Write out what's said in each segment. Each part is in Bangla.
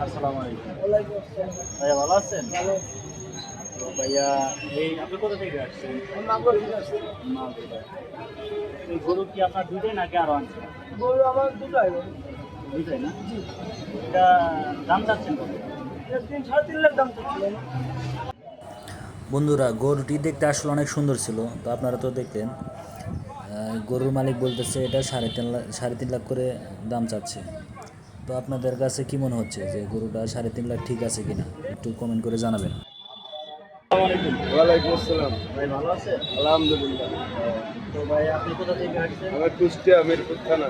আসসালামু আলাইকুম। ভাইয়া ভালো আছেন? তো ভাইয়া আপনি কোথা থেকে আসছেন? মালদা। এই গরু কি আপনার দুইটাই নাকি আরো আনছেন? গরু আমার দুটাই দুইটাই না? এটা দাম চাচ্ছেন কত? 3.5 লাখ দাম চাচ্ছিলেন। বন্ধুরা, গরুটি দেখতে আসলে অনেক সুন্দর ছিল। তো আপনারা তো দেখলেন, গরুর মালিক বলতেছে এটা 3.5 লাখ করে দাম চাচ্ছে। তো আপনাদের কাছে কি মনে হচ্ছে যে গরুটা 3.5 লাখ ঠিক আছে কিনা, একটু কমেন্ট করে জানাবেন। আসসালামু আলাইকুম। ওয়ালাইকুম আসসালাম। ভাই ভালো আছেন? আলহামদুলিল্লাহ। তো ভাই আপনি কোথা থেকে আসছেন? আমার কুষ্টিয়া মিরপুর থানা।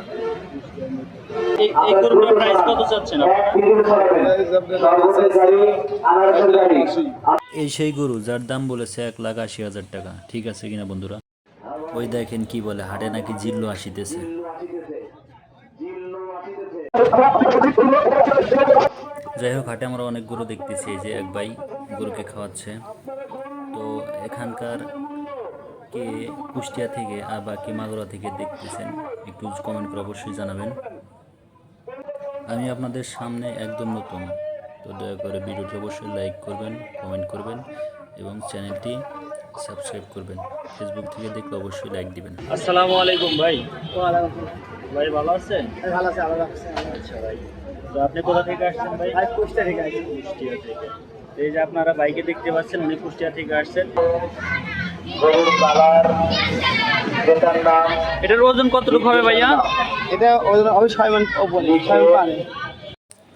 এই গরুটার প্রাইস কত চাচ্ছেন আপনারা? এই সেই গরু যার দাম বলেছে 1,80,000 টাকা, ঠিক আছে কিনা বন্ধুরা? ওই দেখেন কি বলে, হাটে নাকি জিল্লু আসিতেছে। যাই হোক, হাটে আমরা অনেক গরু দেখতেছি। এই যে এক ভাই গরুকে খাওয়াচ্ছে। তো এখানকার কে কুষ্টিয়া থেকে আর বাকি মাগুরা থেকে দেখতেছেন, একটু কমেন্ট করে অবশ্যই জানাবেন। আমি আপনাদের সামনে একদম নতুন, তো দয়া করে ভিডিওটি অবশ্যই লাইক করবেন, কমেন্ট করবেন এবং চ্যানেলটি সাবস্ক্রাইব করবেন। ফেসবুক থেকে দেখলে অবশ্যই লাইক দিবেন। আসসালামু আলাইকুম ভাই। ওয়ালাইকুম ভাই ভালো আছেন? আসসালাম। ভালো আছে, আল্লাহ রাখছে। আচ্ছা ভাই। তো আপনি কোথা থেকে আসছেন ভাই? ভাই কুষ্টিয়া থেকে আইছি। কুষ্টিয়া থেকে। এই যে আপনারা বাইকে দেখতে পাচ্ছেন, উনি কুষ্টিয়া থেকে আসছেন। এটার ওজন কতটুকু হবে ভাইয়া? এটা ওই 6 মান ওপরে 6 মান।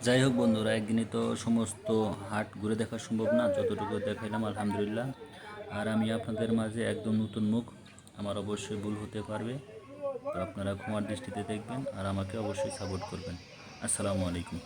যাই হোক বন্ধুরা, একদিনে তো সমস্ত হাট ঘুরে দেখা সম্ভব না, যতটুকু দেখাইলাম আলহামদুলিল্লাহ। আর আমি আপনাদের মাঝে একদম নতুন মুখ, আমার অবশ্যই ভুল হতে পারবে। তো আপনারা ক্ষমার দৃষ্টিতে দেখবেন আর আমাকে অবশ্যই সাপোর্ট করবেন। আসসালামু আলাইকুম।